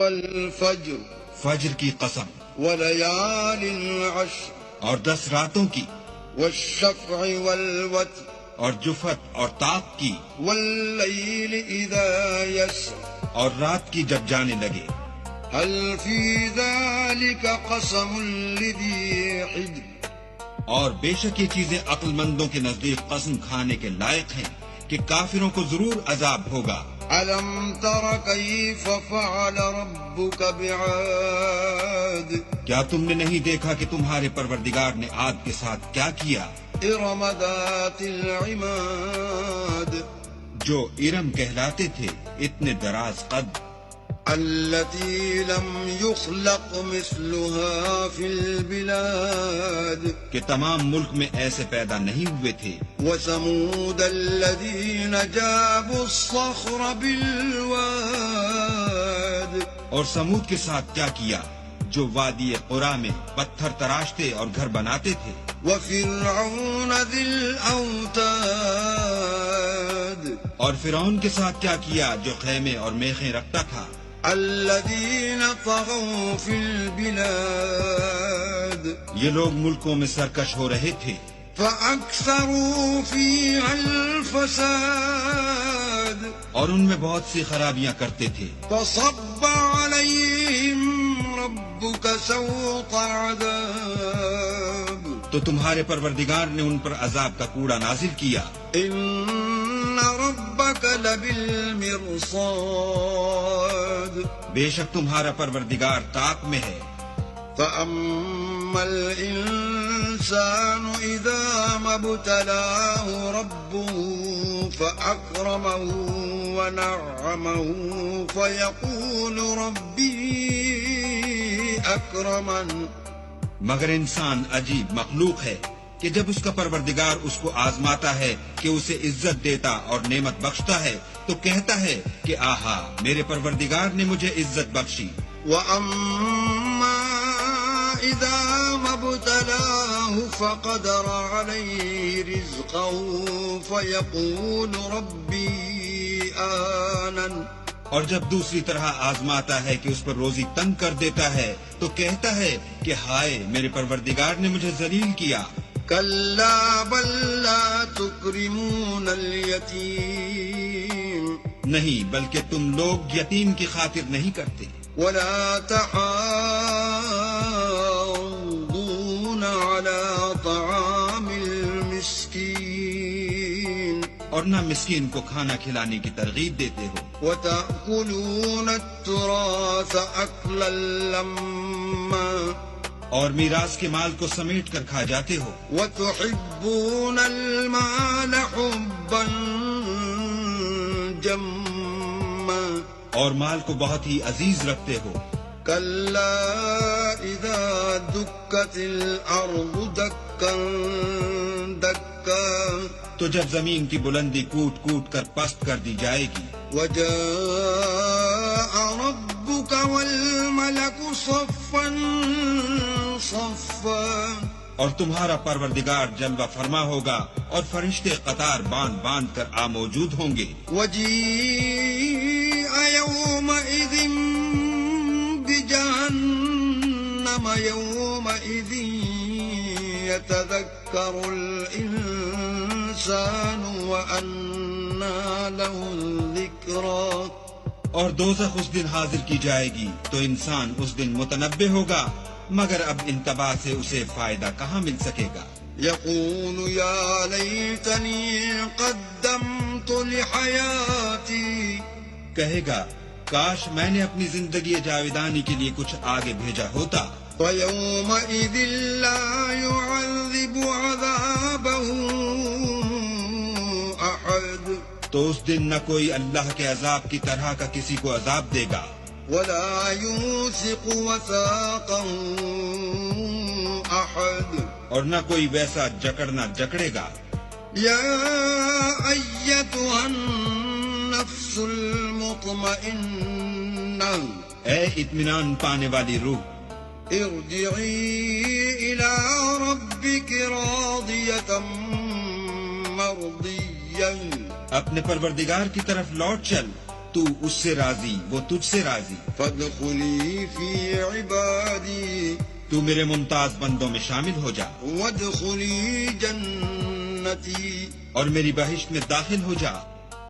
والفجر فجر کی قسم، وليال عشر اور 10 راتوں کی، والشفع والوتر اور جفت اور طاق کی، والليل إذا يسر اور رات کی جب جانے لگے۔ هل في ذلك قسم لذي حجر اور بے شک یہ چیزیں عقل مندوں کے نزدیک قسم کھانے کے لائق ہیں کہ کافروں کو ضرور عذاب ہوگا۔ ألم تر كيف فعل ربك بعاد کیا تم نے نہیں دیکھا کہ تمہارے پروردگار نے عاد کے ساتھ کیا کیا؟ إرم ذات العماد جو ارم کہلاتے تھے، اتنے دراز قد، التي لم يخلق مثلها في البلاد کہ تمام ملک میں ایسے پیدا نہیں ہوئے تھے۔ وثمود الذين جابوا الصخر بالواد اور سمود کے ساتھ کیا کیا جو وادی قرا میں پتھر تراشتے اور گھر بناتے تھے۔ وفرعون ذي الأوتاد اور فرعون کے ساتھ کیا کیا جو خیمے اور میخیں رکھتا تھا۔ الذين طغوا في البلاد یہ لوگ ملکوں میں سرکش ہو رہے تھے، فأكثروا فيها الفساد اور ان میں بہت سی خرابیاں کرتے تھے۔ فصب عليهم ربك سوط عذاب تو تمہارے پروردگار نے ان پر عذاب کا کوڑا نازل کیا۔ إن ربك لبالمرصاد بے شک تمہارا پروردگار طاق میں ہے۔ فأما الإنسان إذا ما ابتلاه ربه فأكرمه ونعمه فيقول ربي أكرمن مگر انسان عجیب مخلوق ہے کہ جب اس کا پروردگار اس کو آزماتا ہے کہ اسے عزت دیتا اور نعمت بخشتا ہے تو کہتا ہے کہ آہا میرے پروردگار نے مجھے عزت بخشی۔ وأما إذا ما ابتلاه فقدر عليه رزقه فيقول ربي أهانن اور جب دوسری طرح آزماتا ہے کہ اس پر روزی تنگ کر دیتا ہے تو کہتا ہے کہ ہائے میرے پروردگار نے مجھے ذلیل کیا۔ كلا بل لا تكرمون اليتيم نہیں، بلکہ تم لوگ یتیم کی خاطر نہیں کرتے، ولا تحاضون على طعام المسكين اور نہ مسکین کو کھانا کھلانے کی ترغیب دیتے ہو، وتأكلون التراث أكلا لما اور میراث کے مال کو سمیٹ کر کھا جاتے ہو، وتحبون المال حبا جما اور مال کو بہت ہی عزیز رکھتے ہو۔ كلا إذا دكت الأرض دكا دكا تو جب زمین کی بلندی کوٹ کوٹ کر پست کر دی جائے گی، وجاء ربك والملك صفا صفا اور تمہارا پروردگار جلوہ فرما ہوگا اور فرشتے قطار باندھ باندھ کر موجود ہوں گے۔ وجيء يومئذ بجهنم يومئذ يتذكر الإنسان وأنى له الذكرى اور دوزخ اس دن حاضر کی جائے گی تو انسان اس دن متنبہ ہوگا، مگر اب انتباہ سے اسے فائدہ کہاں مل سکے گا۔ يقول يا ليتني قدمت لحياتي کہے گا کاش میں نے اپنی زندگی جاویدانی کے لیے کچھ آگے بھیجا ہوتا۔ فيومئذ لا يعذب عذابه أحد تو اس دن نہ کوئی اللہ کے عذاب کی طرح کا کسی کو عذاب دے گا، ولا يوثق وثاقه أحد اور نہ کوئی ویسا جکڑنا جکڑے گا۔ يا أيتها النفس المطمئنة اے اطمینان پانے والی روح، ارجعي إلى ربك راضية مرضية اپنے پروردگار کی طرف لوٹ چل، تو اس سے راضی، وہ تجھ سے راضی، فادخلی فی عبادی تو میرے ممتاز بندوں میں شامل ہو جا وادخلی جنتی اور میری بہشت میں داخل ہو جا۔